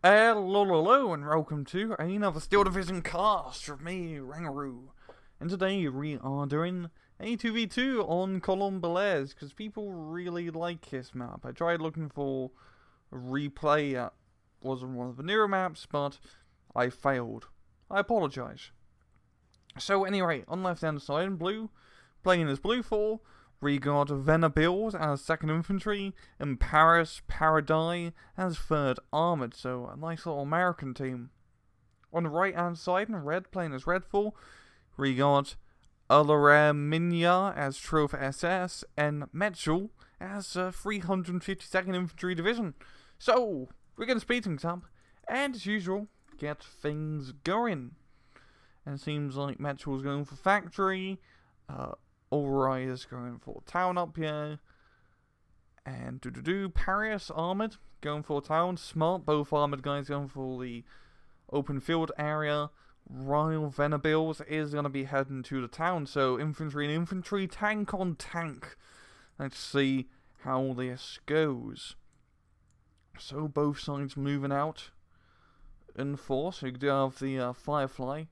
Hello, and welcome to another Steel Division cast with me, RANGROO. And today we are doing a 2v2 on Colombales, because people really like this map. I tried looking for a replay that wasn't one of the newer maps, but I failed. I apologise. So anyway, on the left hand side in blue, playing as Blue 4, we got Venables as 2nd Infantry, and Paradis as 3rd Armoured, so a nice little American team. On the right hand side in red, playing as Red 4, we got Minya as Trophy SS, and Metzel as 352nd Infantry Division. So, we're going to speed things up, and as usual, get things going. And it seems like Metzel's going for Factory, Alright is going for Town up here. And Paris Armoured going for Town. Smart, both Armoured guys going for the open field area. Royal Venables is going to be heading to the town. So infantry and infantry, tank on tank. Let's see how this goes. So both sides moving out in force. So you do have the Firefly.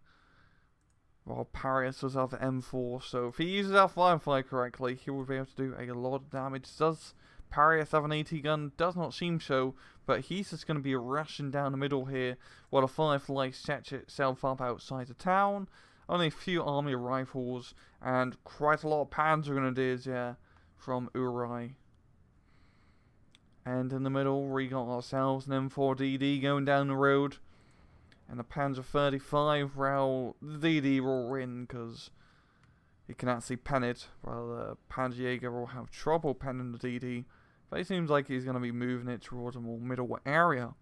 While Paris does have the M4, so if he uses our Firefly correctly, he will be able to do a lot of damage. Does Paris have an AT gun? Does not seem so, but he's just going to be rushing down the middle here, while the Firefly sets itself up outside the town. Only a few army rifles, and quite a lot of Panzer Grenadiers, yeah, from Uri. And in the middle, we got ourselves an M4DD going down the road. And the Panzer 35, well, the DD will win because he can actually pen it, while the Panzerjäger will have trouble penning the DD. But it seems like he's going to be moving it towards a more middle area.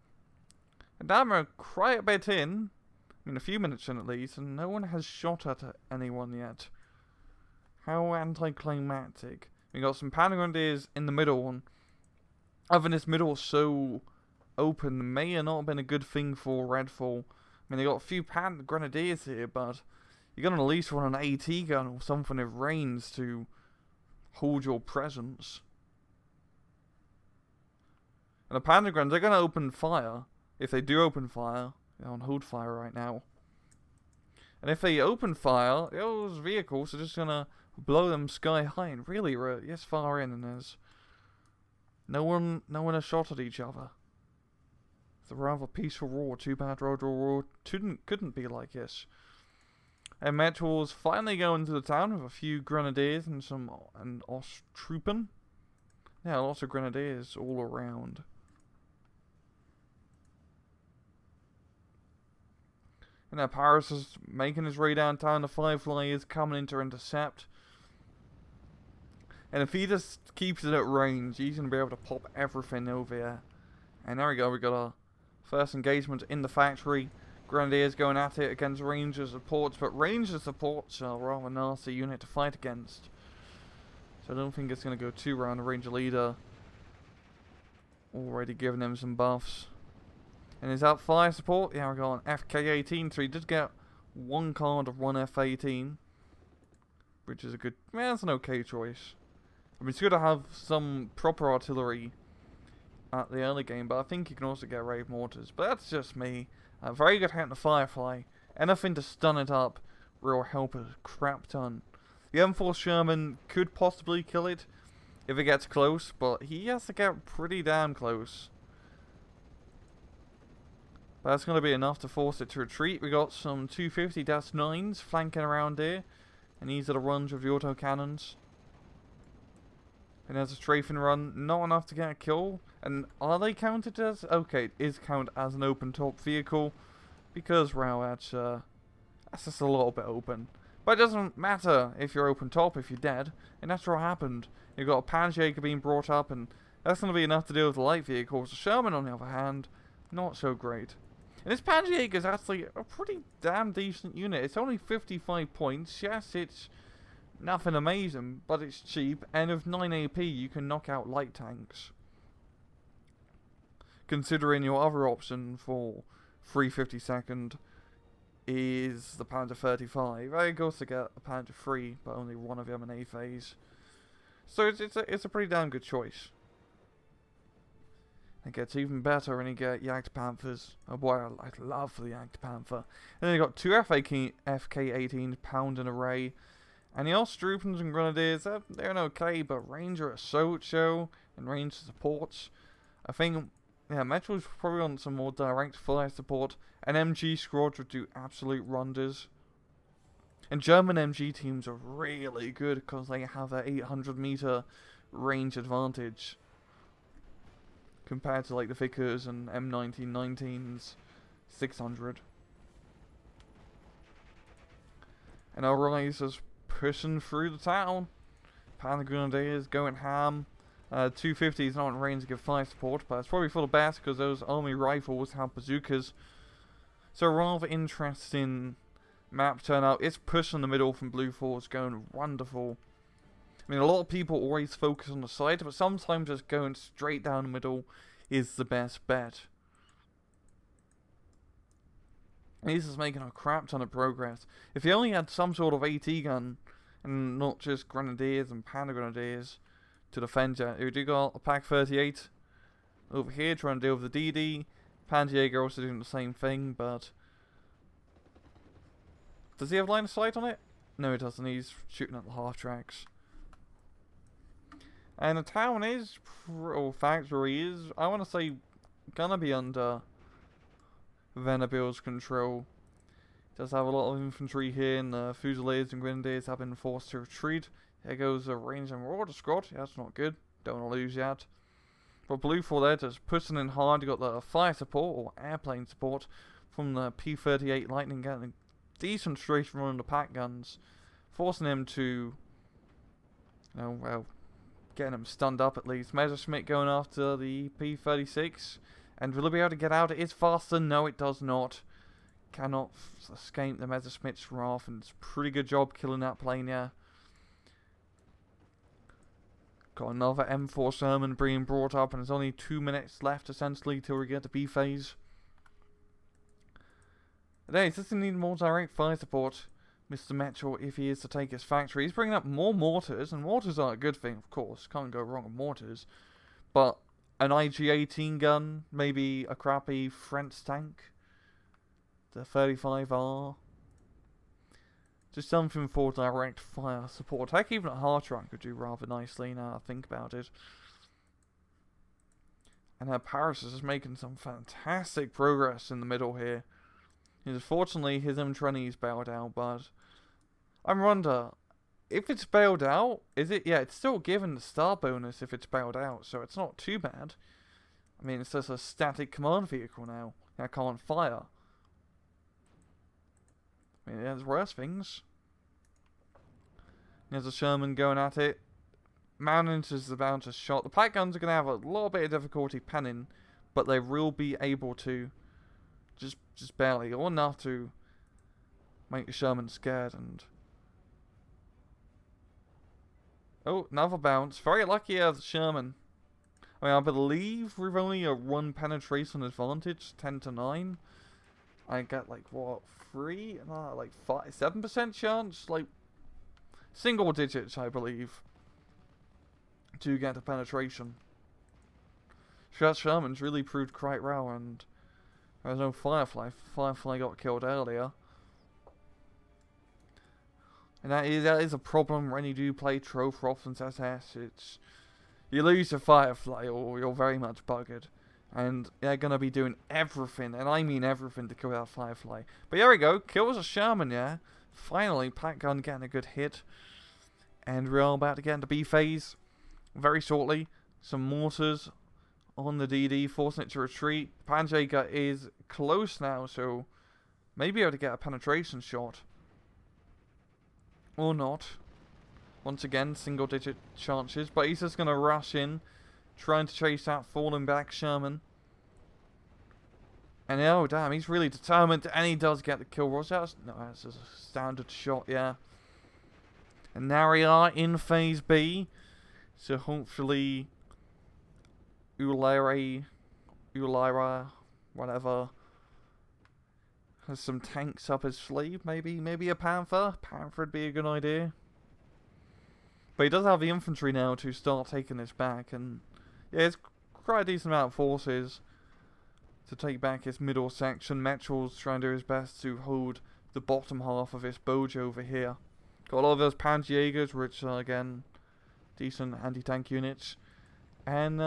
And now we're quite a bit in, I mean a few minutes in at least, and no one has shot at anyone yet. How anticlimactic. We got some Panzer Grenadiers in the middle, and having this middle so open may have not been a good thing for Redfall. I mean, they got a few Grenadiers here, but you're going to at least want an AT gun or something of range to hold your presence. And the Panzer Grenadiers, they're going to open fire. If they do open fire, they're on hold fire right now. And if they open fire, those vehicles are just going to blow them sky high. And really, we're yes far in, and there's no one has shot at each other. It's a rather peaceful war. Too bad Road War couldn't be like this. And Metzel's finally going to the town with a few Grenadiers and some Osttruppen. Yeah, lots of Grenadiers all around. And now Paris is making his way downtown. The Firefly is coming in to intercept. And if he just keeps it at range, he's going to be able to pop everything over here. And there we go, we got our first engagement in the factory. Grenadiers going at it against Ranger supports, but Ranger supports are a rather nasty unit to fight against. So I don't think it's going to go too round. The Ranger leader already giving them some buffs. And is that fire support? Yeah, we got an FK-18, so he did get one card of one F-18. Which is a good, well, it's an okay choice. I mean, it's good to have some proper artillery at the early game, but I think you can also get rave mortars. But that's just me. Very good hitting the Firefly. Anything to stun it up will help a crap ton. The M4 Sherman could possibly kill it if it gets close, but he has to get pretty damn close. But that's going to be enough to force it to retreat. We got some 250-9s flanking around here, and these are the runs with the autocannons. And there's a strafing run, not enough to get a kill. And are they counted as? Okay, it is counted as an open top vehicle. Because, wow, that's just a little bit open. But it doesn't matter if you're open top, if you're dead. And that's what happened. You've got a Panzerjäger being brought up, and that's going to be enough to deal with the light vehicles. The Sherman, on the other hand, not so great. And this Panzerjäger is actually a pretty damn decent unit. It's only 55 points. Yes, it's nothing amazing, but it's cheap, and with 9 AP you can knock out light tanks. Considering your other option for 352nd is the Panzer 35. I could also get a Panzer 3, but only one of them in A phase. So it's a pretty damn good choice. It gets even better when you get Jagd Panthers. Oh boy, I love the Jagd Panther. And then you got two FK-18s, Pound and Array. And the Osttroopers and Grenadiers, they're okay, but Ranger Assault Show and Ranger Supports. I think, yeah, Metro's probably on some more direct fire support. And MG squads would do absolute wonders. And German MG teams are really good because they have an 800-meter range advantage compared to like the Vickers and M1919's 600. And our Risers pushing through the town. Panther Grenadiers going ham. 250 is not in range to give fire support, but it's probably for the best because those army rifles have bazookas. So rather interesting map turnout. It's pushing the middle from Blue Force, going wonderful. I mean, a lot of people always focus on the side, but sometimes just going straight down the middle is the best bet. This is making a crap ton of progress. If you only had some sort of AT gun, and not just Grenadiers and Panther Grenadiers to defend you, you do got a Pack 38 over here trying to deal with the DD. Panjäger also doing the same thing, but does he have line of sight on it? No, he doesn't. He's shooting at the half tracks. And the town is, or factory is, I want to say, gonna be under Venabil's control. It does have a lot of infantry here, and the Fusiliers and Grenadiers have been forced to retreat. Here goes a Range and Marauder squad. Yeah, that's not good. Don't want to lose yet. But Blue 4 there just pushing in hard. You got the fire support, or airplane support, from the P-38 Lightning getting a decent strafing run on the pack guns, forcing him to, well, getting him stunned up at least. Messerschmitt going after the P-36. And will it be able to get out? It is faster. No, it does not. Cannot escape the Messerschmitt's wrath. And it's a pretty good job killing that plane, yeah. Got another M4 Sherman being brought up. And there's only 2 minutes left, essentially, till we get to B phase. Today, does he need more direct fire support? Mr. Metro, if he is to take his factory. He's bringing up more mortars, and mortars are a good thing, of course. Can't go wrong with mortars. But an IG-18 gun, maybe a crappy French tank, the 35R. Just something for direct fire support. Heck, even a Hartrank could do rather nicely now I think about it. And Paris is just making some fantastic progress in the middle here. Unfortunately, his M20's bailed out, but I wonder, if it's bailed out, is it? Yeah, it's still given the star bonus if it's bailed out, so it's not too bad. I mean, it's just a static command vehicle now. That can't fire. I mean, there's worse things. There's a Sherman going at it. Mountains is about to shot. The pack guns are going to have a little bit of difficulty penning, but they will be able to. Just barely, or enough to make the Sherman scared. And oh, another bounce. Very lucky as Sherman. I mean, I believe we've only a 1 penetration advantage, 10 to 9. I get like what, 3, like 5, 7% chance, like single digits, I believe, to get a penetration. So that Sherman's really proved quite well, and there's no Firefly. Firefly got killed earlier. And that is a problem when you do play Trofroth and SS. It's, you lose your Firefly or you're very much buggered. And they're going to be doing everything, and I mean everything, to kill that Firefly. But here we go, kills a Sherman, yeah. Finally, pack gun getting a good hit. And we're all about to get into B phase very shortly. Some mortars on the DD, forcing it to retreat. Panjäger is close now, so maybe able to get a penetration shot. Or not. Once again, single digit chances, but he's just going to rush in, trying to chase that falling back Sherman. And oh damn, he's really determined, and he does get the kill. Was that? No, that's a standard shot, yeah. And now we are in phase B, so hopefully Ulira, whatever, has some tanks up his sleeve. Maybe a Panther. Panther would be a good idea. But he does have the infantry now to start taking this back, and yeah, it's quite a decent amount of forces to take back his middle section. Metchel's trying to do his best to hold the bottom half of his Boge over here. Got a lot of those Panzerjägers, which are, again, decent anti-tank units. And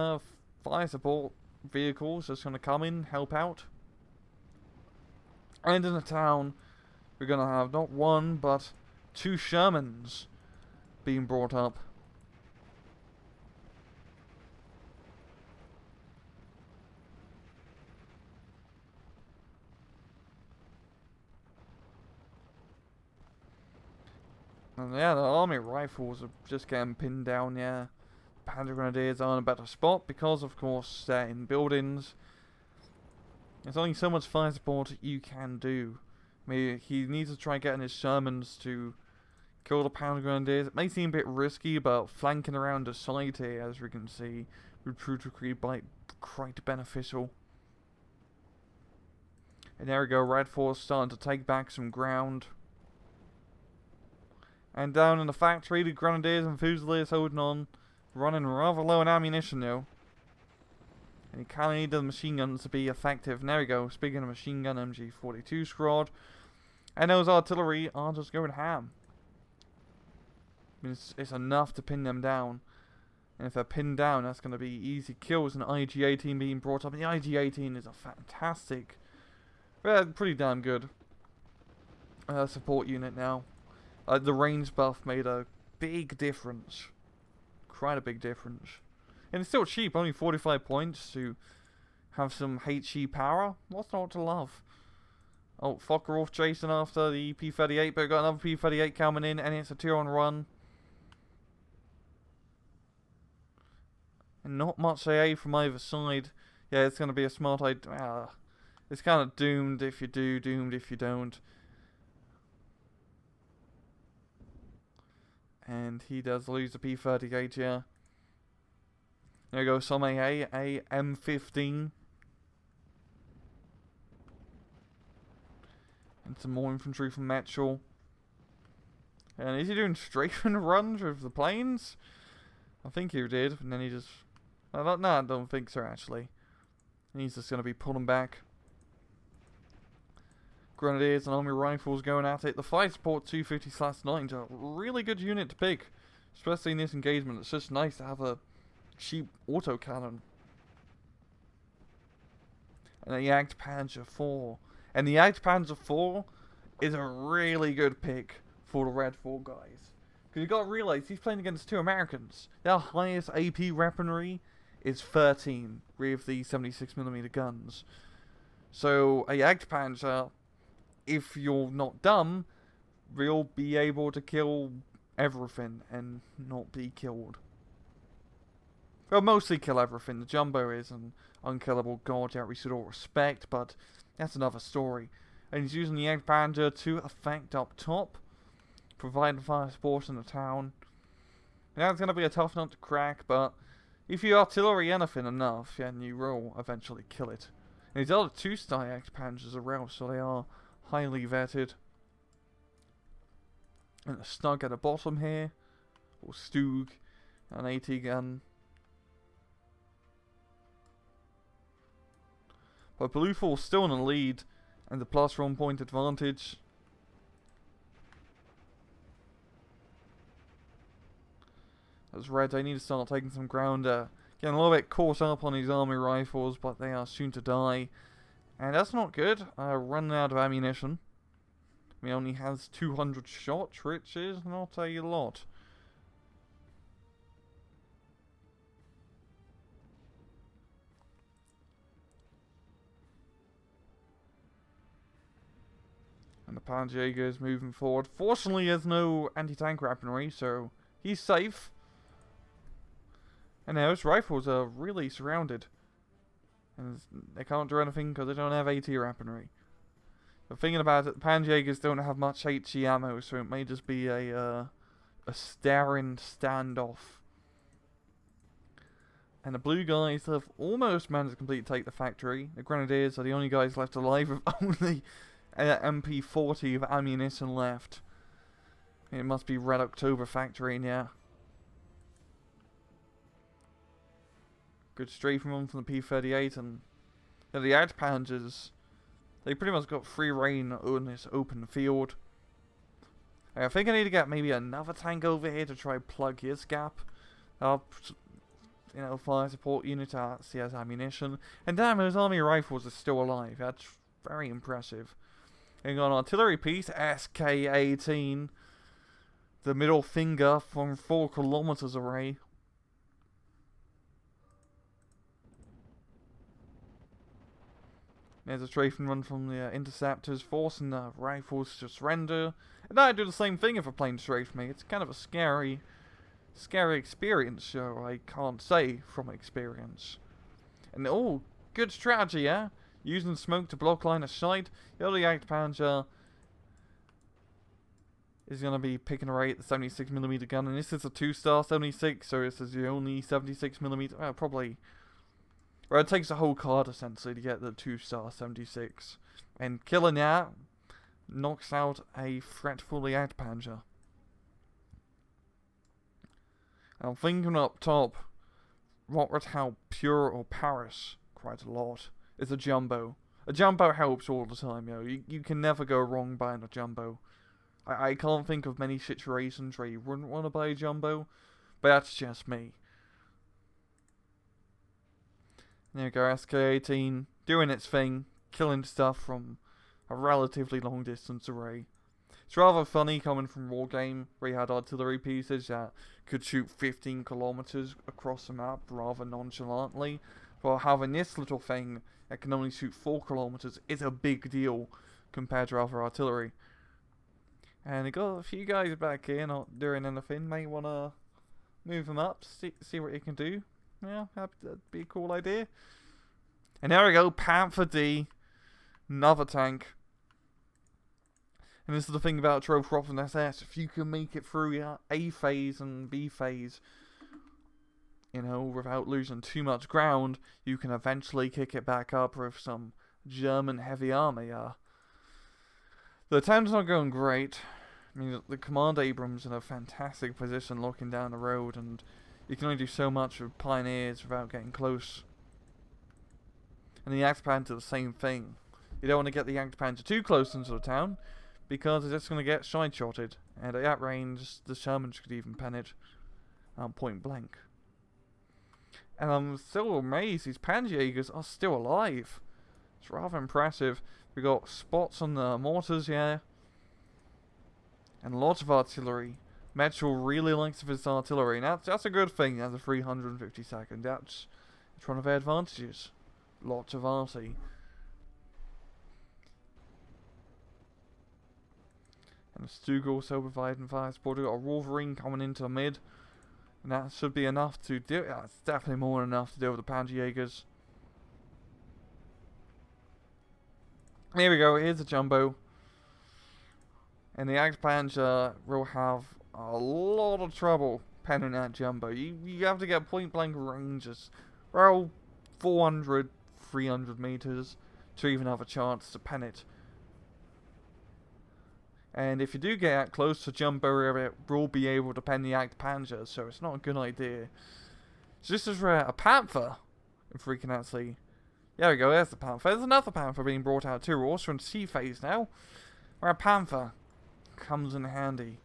fire support vehicles just going to come in, help out. And in the town, we're going to have not one, but 2 Shermans being brought up. And yeah, the army rifles are just getting pinned down, yeah. Panzer Grenadiers are in a better spot because, of course, they're in buildings. There's only so much fire support you can do. I mean, he needs to try getting his Shermans to kill the Panzer Grenadiers. It may seem a bit risky, but flanking around the side here, as we can see, would prove to be quite beneficial. And there we go, Red Force starting to take back some ground. And down in the factory, the Grenadiers and Fusiliers holding on, running rather low on ammunition though. And you kind of need the machine guns to be effective. And there we go, speaking of machine gun, MG42 squad. And those artillery are just going ham. I mean, it's enough to pin them down. And if they're pinned down, that's going to be easy kills. And the IG-18 being brought up. And the IG-18 is a fantastic, pretty damn good support unit now. The range buff made a big difference. Quite a big difference. And it's still cheap, only 45 points to have some HE power. What's not to love? Oh, Focke-Wulf chasing after the P-38, but we've got another P-38 coming in, and it's a 2-on-1. And not much AA from either side. Yeah, it's going to be a smart idea. It's kind of doomed if you do, doomed if you don't. And he does lose the P-38, yeah. There we go, some AA, a M15. And some more infantry from Metchel. And is he doing strafing runs with the planes? I think he did, and then he just... I don't think so, actually. He's just going to be pulling back. Grenadiers and army rifles going at it. The fire support 250/9 is a really good unit to pick, especially in this engagement. It's just nice to have a cheap autocannon. And the Jagdpanzer 4. And the Jagdpanzer 4 is a really good pick for the Red 4 guys. Because you've got to realise he's playing against 2 Americans. Their highest AP weaponry is 13 with the 76mm guns. So a Jagdpanzer, if you're not dumb, will be able to kill everything and not be killed. Well, mostly kill everything. The Jumbo is an unkillable god that we should all respect, but that's another story. And he's using the Jagdpanzer to effect up top, providing fire support in the town. And that's going to be a tough nut to crack, but if you artillery anything enough, then you will eventually kill it. And his other 2-star Jagdpanzers are around, so they are highly vetted. And a Stug at the bottom here, or Stug, an AT gun. But Blue Force still in the lead, and the +1 point advantage. As Red, they need to start taking some ground. Getting a little bit caught up on these army rifles, but they are soon to die. And that's not good. Running out of ammunition. He only has 200 shots, which is not a lot. And the Panzerjäger is moving forward. Fortunately, there's no anti-tank weaponry, so he's safe. And now his rifles are really surrounded. And they can't do anything because they don't have AT weaponry. But thinking about it, the Panzerjägers don't have much HE ammo, so it may just be a staring standoff. And the blue guys have almost managed to completely take the factory. The Grenadiers are the only guys left alive with only MP40 of ammunition left. It must be Red October factory, yeah. Good strafing run from the P-38, and the Outpanzers, they pretty much got free reign on this open field. I think I need to get maybe another tank over here to try plug his gap up. You know, fire support unit at CS ammunition. And damn, those army rifles are still alive. That's very impressive. And got an artillery piece, SK-18. The middle finger from 4 kilometers away. There's a strafing run from the interceptors, forcing the rifles to surrender. And I'd do the same thing if a plane strafed me. It's kind of a scary experience, so I can't say from experience. And oh, good strategy, yeah? Using smoke to block line of sight. The other Jagdpanzer is going to be picking away at the 76mm gun, and this is a 2-star 76, so this is the only 76mm. Well, probably. Well, it takes a whole card essentially to get the 2-star 76, and killing that knocks out a fretful Jagdpanzer. I'm thinking up top, what would help Pure or Paris quite a lot is a jumbo. A jumbo helps all the time, you know. You can never go wrong buying a jumbo. I can't think of many situations where you wouldn't want to buy a jumbo, but that's just me. There you go, SK-18 doing its thing, killing stuff from a relatively long distance away. It's rather funny coming from Wargame, where you had artillery pieces that could shoot 15 kilometers across the map rather nonchalantly, while having this little thing that can only shoot 4 kilometers is a big deal compared to other artillery. And I got a few guys back here not doing anything. May want to move them up, see what you can do. Yeah, that'd be a cool idea. And there we go, Panther D, another tank. And this is the thing about Trophy and SS, if you can make it through A phase and B phase, you know, without losing too much ground, you can eventually kick it back up with some German heavy army. The town's not going great. I mean, the Command Abrams in a fantastic position looking down the road, and you can only do so much with Pioneers without getting close. And the Jagdpanzer, the same thing. You don't want to get the Jagdpanzer too close into the town, because it's just going to get side-shotted. And at that range, the Shermans could even pen it point blank. And I'm still amazed these Panzerjägers are still alive. It's rather impressive. We got spots on the mortars here. And lots of artillery. Mitchell really likes his artillery. And that's a good thing as a 352nd. That's one of their advantages. Lots of arty. And Stug also providing fire support. We've got a Wolverine coming into the mid. And that should be enough to do it. Yeah, it's definitely more than enough to deal with the Panzerjägers. Here we go, here's a jumbo. And the Jagdpanzer will have a lot of trouble penning that jumbo. You have to get point blank ranges. Well, 400, 300 meters to even have a chance to pen it. And if you do get close to jumbo, it will be able to pen the Jagdpanzer, so it's not a good idea. So this is where a Panther, if we can actually... There we go, there's the Panther. There's another Panther being brought out too. We're also in C phase now, where a Panther comes in handy.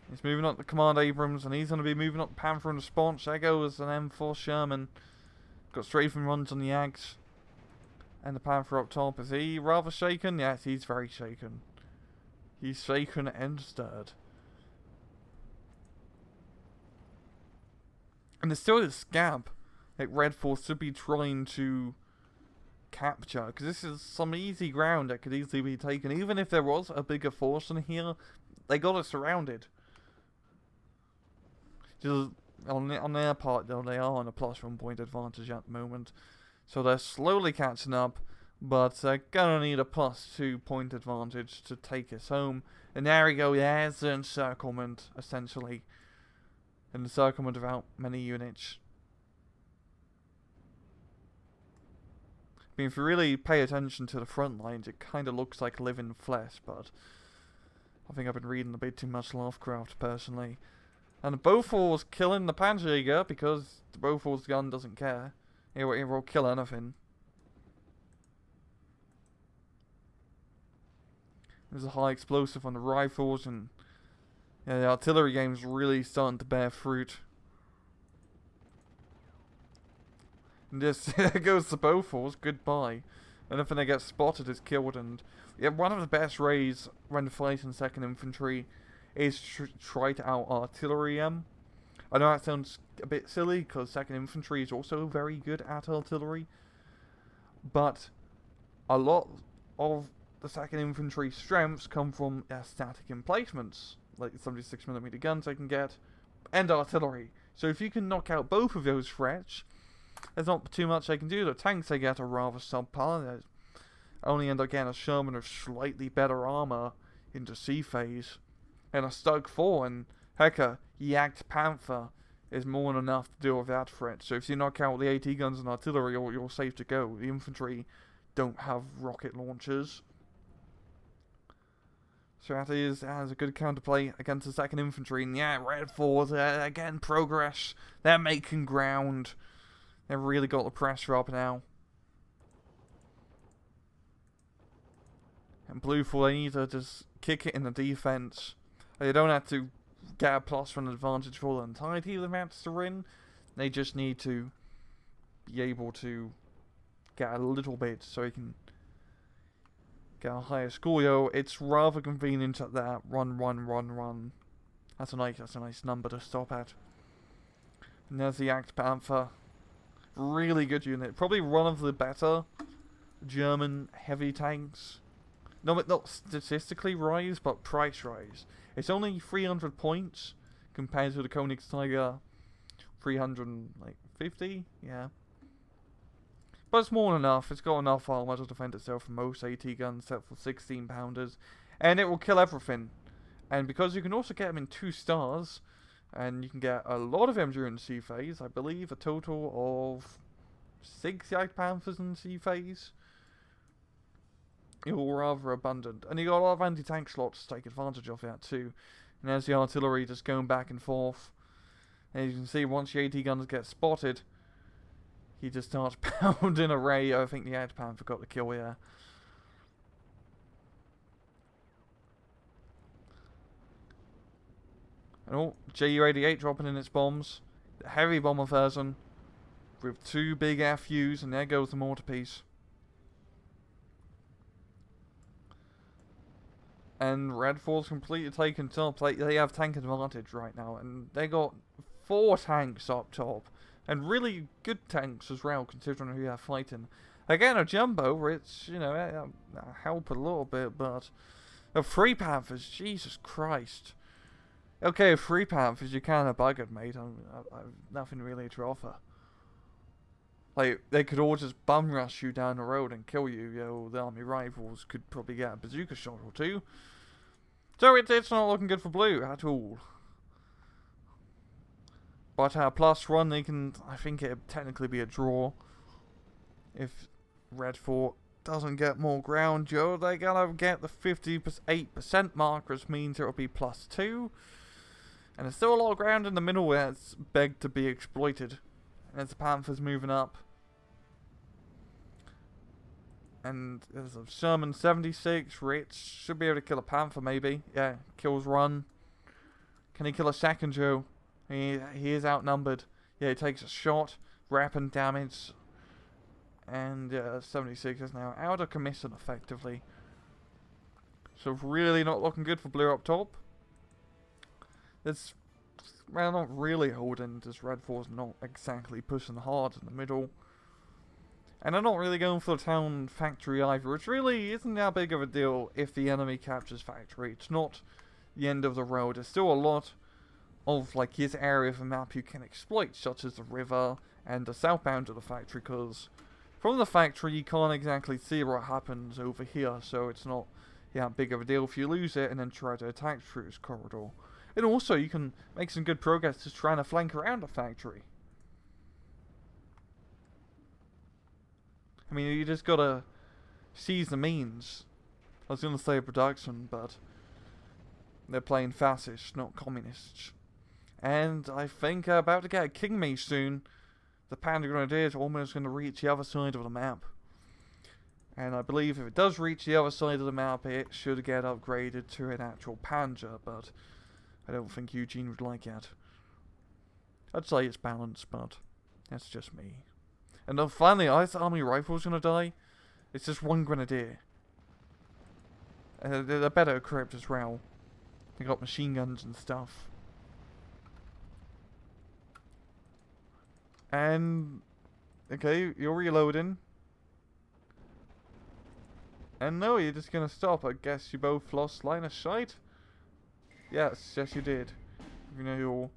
He's moving up the Command Abrams, and he's going to be moving up the Panther in response. There goes an M4 Sherman. Got strafing runs on the Yags. And the Panther up top. Is he rather shaken? Yes, he's very shaken. He's shaken and stirred. And there's still this gap that Red Force should be trying to capture. Because this is some easy ground that could easily be taken. Even if there was a bigger force in here, they got it surrounded. Just on their part, though, they are on a +1 point advantage at the moment. So they're slowly catching up, but they're gonna need a +2 point advantage to take us home. And there we go, there's the encirclement, essentially. An encirclement without many units. I mean, if you really pay attention to the front lines, it kind of looks like living flesh, but I think I've been reading a bit too much Lovecraft, personally. And the Bofors killing the Panzerjäger because the Bofors gun doesn't care. It will kill anything. There's a high explosive on the rifles, and yeah, the artillery game's really starting to bear fruit. And this there goes the Bofors, goodbye. Anything that gets spotted is killed, and yeah, one of the best ways when fighting 2nd Infantry is try to out artillery them. I know that sounds a bit silly because 2nd Infantry is also very good at artillery, but a lot of the 2nd Infantry strengths come from static emplacements, like the 76mm guns they can get, and artillery. So if you can knock out both of those threats, there's not too much they can do. The tanks they get are rather subpar. They only end up getting a Sherman of slightly better armor into C phase, and a Stug 4, and heck, a Jagd Panther is more than enough to deal with that threat. So if you knock out the AT guns and artillery, you're safe to go. The infantry don't have rocket launchers. So that is a good counterplay against the 2nd Infantry. And yeah, Red 4's again progress. They're making ground. They've really got the pressure up now. And Blue 4, they need to just kick it in the defense. They don't have to get a +1 advantage for the entirety of the match to win. They just need to be able to get a little bit so they can get a higher score. Yo, it's rather convenient at that run. That's a nice number to stop at. And there's the Jagd Panther. Really good unit. Probably one of the better German heavy tanks. No, not statistically rise, but price rise. It's only 300 points compared to the Königstiger 350, yeah. But it's more than enough. It's got enough armor to defend itself from most AT guns except for 16 pounders. And it will kill everything. And because you can also get them in 2 stars, and you can get a lot of them during C phase, I believe a total of 6 Jagd Panthers in C phase. You're rather abundant. And you got a lot of anti-tank slots to take advantage of that too. And there's the artillery just going back and forth. And you can see once the AT guns get spotted, he just starts pounding array. I think the Jagd Panther got the kill here. And oh, Ju-88 dropping in its bombs. The heavy bomber version with 2 big FUs, and there goes the mortar piece. And Red 4's completely taken top. They have tank advantage right now, and they got 4 tanks up top, and really good tanks as well, considering who they're fighting. Again, a jumbo, which, you know, help a little bit, but 3 Panthers, Jesus Christ. Okay, 3 Panthers, you're kind of buggered, mate. I've nothing really to offer. Like, they could all just bum rush you down the road and kill you. You know, the army rivals could probably get a bazooka shot or 2. So it's not looking good for Blue at all. But +1, they can, I think it'd technically be a draw. If Red 4 doesn't get more ground, Joe, they gotta get the 58% mark, which means it'll be +2. And there's still a lot of ground in the middle where it's begged to be exploited. And as the Panthers moving up. And there's a Sherman 76, Rich should be able to kill a Panther maybe. Yeah, kills run. Can he kill a second, Joe? He is outnumbered. Yeah, he takes a shot, rapid damage. And 76 is now out of commission effectively. So really not looking good for Blue up top. It's, well, not really holding, just Red 4's not exactly pushing hard in the middle. And they're not really going for the town factory either, which really isn't that big of a deal if the enemy captures factory. It's not the end of the road. There's still a lot of, like, his area of the map you can exploit, such as the river and the southbound of the factory, because from the factory you can't exactly see what happens over here, so it's not big of a deal if you lose it and then try to attack through this corridor. And also, you can make some good progress just trying to flank around the factory. I mean, you just gotta seize the means. I was gonna say production, but they're playing fascist, not communists. And I think about to get a King Mace soon. The Panda Grenadier is almost going to reach the other side of the map. And I believe if it does reach the other side of the map, it should get upgraded to an actual Panzer, but I don't think Eugene would like it. I'd say it's balanced, but that's just me. And then finally, Ice Army Rifle's gonna die. It's just one Grenadier. And they're better equipped as well. They got machine guns and stuff. And okay, you're reloading. And no, you're just gonna stop. I guess you both lost line of sight? Yes, yes you did. You know, you're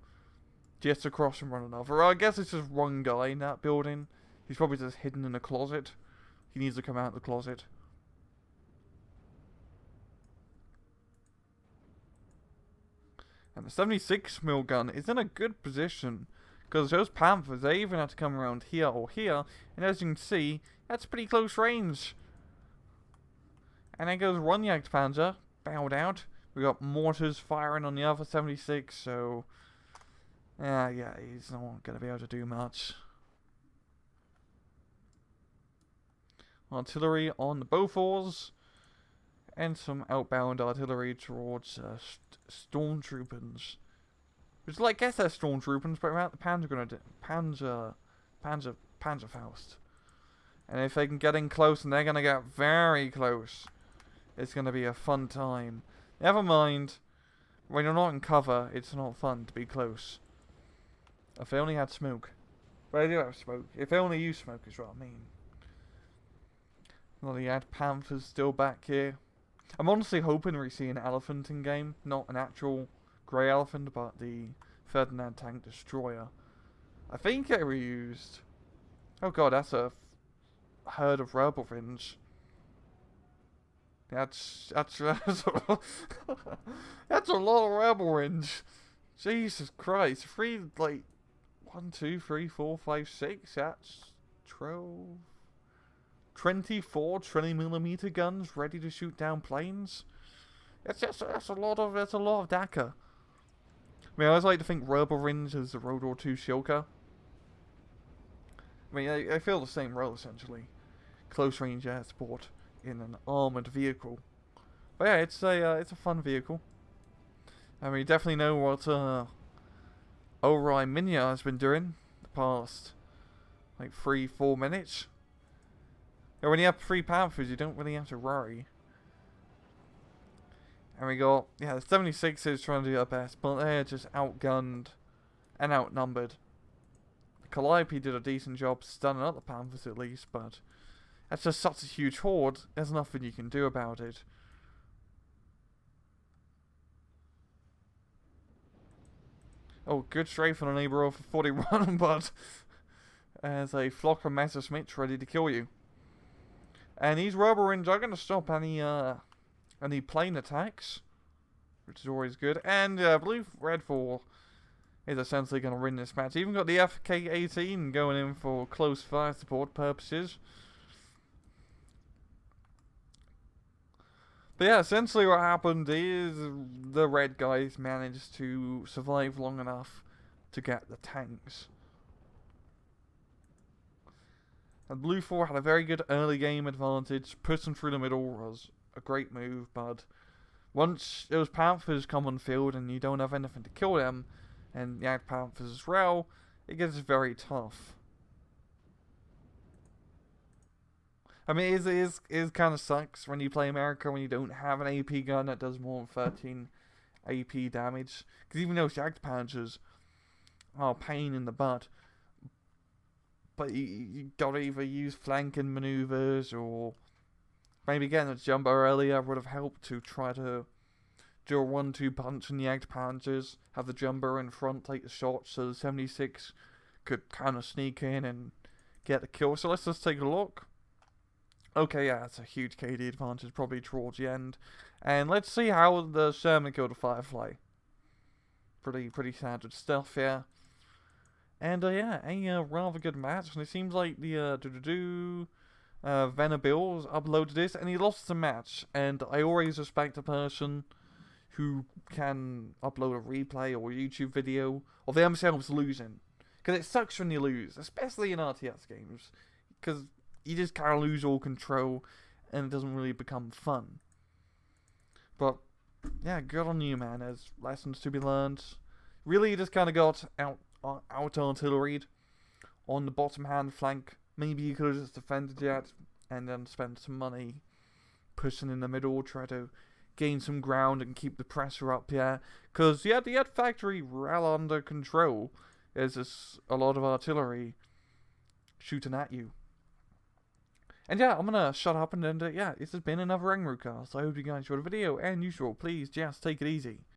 just across from one another. I guess it's just one guy in that building. He's probably just hidden in a closet. He needs to come out of the closet. And the 76mm gun is in a good position. Because those Panthers, they even have to come around here or here. And as you can see, that's pretty close range. And there goes one Jagdpanzer, bowed out. We got mortars firing on the other 76, so yeah, he's not going to be able to do much. Artillery on the Bofors, and some outbound artillery towards stormtroopers. Which, like, I guess they're stormtroopers, but without the Panzerfaust. And if they can get in close, and they're going to get very close, it's going to be a fun time. Never mind, when you're not in cover, it's not fun to be close. If they only had smoke. But they do have smoke. If they only use smoke is what I mean. Well, you had Panthers still back here. I'm honestly hoping we see an elephant in game. Not an actual grey elephant, but the Ferdinand Tank Destroyer. I think it reused. Oh god, that's a herd of rebel fringe. That's that's a lot of rebel range. Jesus Christ. 1, 2, 3, 4, 5, 6. That's 12. 24 20mm guns ready to shoot down planes. That's a lot of DACA. I mean, I always like to think rebel range is the World War II Shilka. I mean, I feel the same role essentially. Close range air support in an armored vehicle. But yeah, it's a fun vehicle. I mean, you definitely know what Ori Minya has been doing the past 3-4 minutes. And when you have 3 Panthers, you don't really have to worry. And we got, the 76ers trying to do their best, but they're just outgunned and outnumbered. Calliope did a decent job stunning up the Panthers at least, but that's just such a huge horde, there's nothing you can do about it. Oh, good strafe on a neighbour over 41, but there's a flock of Messerschmitts ready to kill you. And these rubber rings are going to stop any plane attacks, which is always good. And I believe Red 4 is essentially going to win this match. Even got the FK-18 going in for close fire support purposes. But yeah, essentially what happened is the red guys managed to survive long enough to get the tanks. And Blue 4 had a very good early game advantage. Pushing through the middle was a great move, but once those Panthers come on field and you don't have anything to kill them, and Yak Panthers as well, it gets very tough. I mean, it kind of sucks when you play America when you don't have an AP gun that does more than 13 AP damage. Because even those Jagdpanzers are a pain in the butt. But you gotta either use flanking maneuvers or maybe getting a jumbo earlier would have helped to try to do a 1-2 punch in the Jagdpanzers. Have the jumbo in front take the shot so the 76 could kind of sneak in and get the kill. So let's just take a look. Okay, yeah, it's a huge KD advantage probably towards the end. And let's see how the Sherman killed the Firefly. Pretty standard stuff here. And yeah, a rather good match. And it seems like the Venabil's uploaded this and he lost the match. And I always respect a person who can upload a replay or a YouTube video of themselves losing. Because it sucks when you lose, especially in RTS games. Because you just kind of lose all control and it doesn't really become fun. But yeah, good on you, man. There's lessons to be learned. Really, you just kind of got out artilleried on the bottom hand flank. Maybe you could have just defended yet and then spent some money pushing in the middle, try to gain some ground and keep the pressure up here. Because you had the factory well under control. There's just a lot of artillery shooting at you. And yeah, I'm gonna shut up and end it. Yeah, this has been another RANGROO cast. I hope you guys enjoyed the video, and usual, please just take it easy.